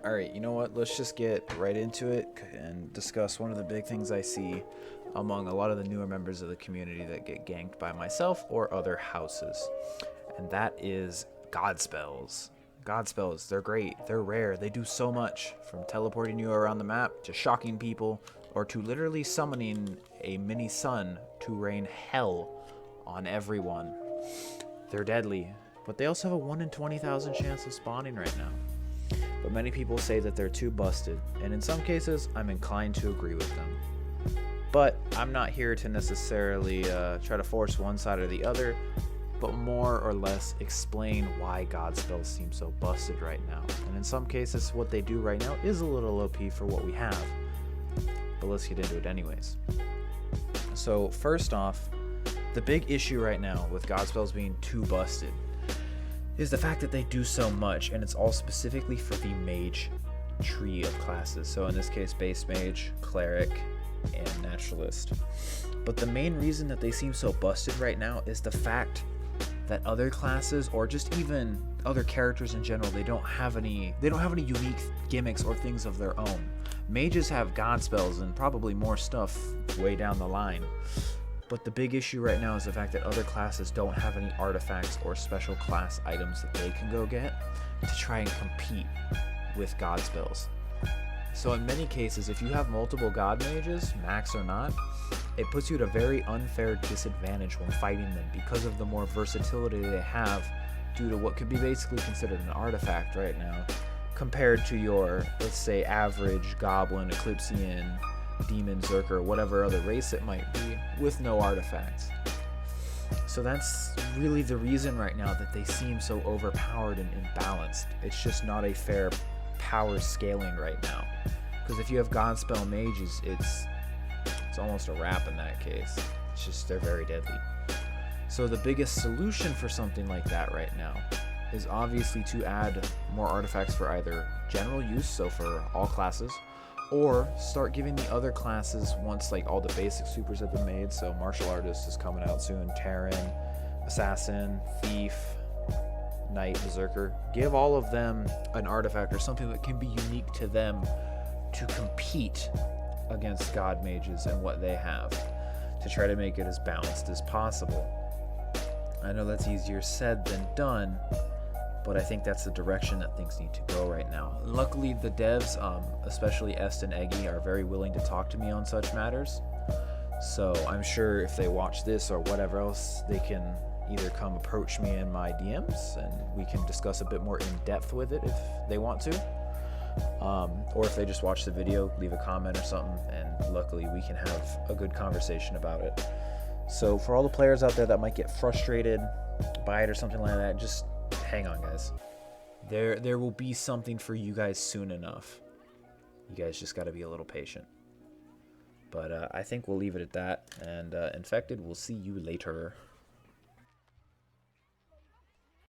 Alright, you know what? Let's just get right into it and discuss one of the big things I see among a lot of the newer members of the community that get ganked by myself or other houses. And that is Godspells. Godspells, they're great, they're rare, they do so much, from teleporting you around the map to shocking people, or to literally summoning a mini sun to rain hell on everyone. They're deadly, but they also have a 1 in 20,000 chance of spawning right now. But many people say that they're too busted, and in some cases, I'm inclined to agree with them. But I'm not here to necessarily try to force one side or the other, but more or less explain why Godspells seem so busted right now. And in some cases, what they do right now is a little OP for what we have. But let's get into it anyways. So first off, the big issue right now with Godspells being too busted is the fact that they do so much, and it's all specifically for the mage tree of classes. So in this case, base mage, cleric, and naturalist. But the main reason that they seem so busted right now is the fact that other classes, or just even other characters in general, they don't have any unique gimmicks or things of their own. Mages have Godspells and probably more stuff way down the line. But the big issue right now is the fact that other classes don't have any artifacts or special class items that they can go get to try and compete with Godspells. So in many cases, if you have multiple God mages, max or not, it puts you at a very unfair disadvantage when fighting them because of the more versatility they have due to what could be basically considered an artifact right now, compared to your, let's say, average Goblin, Eclipsean, Demon, Zerker, whatever other race it might be, with no artifacts. So that's really the reason right now that they seem so overpowered and imbalanced. It's just not a fair power scaling right now. Because if you have Godspell mages, it's almost a wrap in that case. It's just, they're very deadly. So the biggest solution for something like that right now is obviously to add more artifacts for either general use, so for all classes, or start giving the other classes, once like all the basic supers have been made, so martial artist is coming out soon, Terran, assassin, thief, knight, berserker, give all of them an artifact or something that can be unique to them to compete against god mages and what they have, to try to make it as balanced as possible. I know that's easier said than done, but I think that's the direction that things need to go right now. Luckily, the devs, especially Est and Eggy, are very willing to talk to me on such matters. So I'm sure if they watch this or whatever else, they can either come approach me in my DMs and we can discuss a bit more in depth with it if they want to. Or if they just watch the video, leave a comment or something, and luckily we can have a good conversation about it. So for all the players out there that might get frustrated by it or something like that, just hang on, guys. There will be something for you guys soon enough. You guys just got to be a little patient. But I think we'll leave it at that. And Infected, we'll see you later.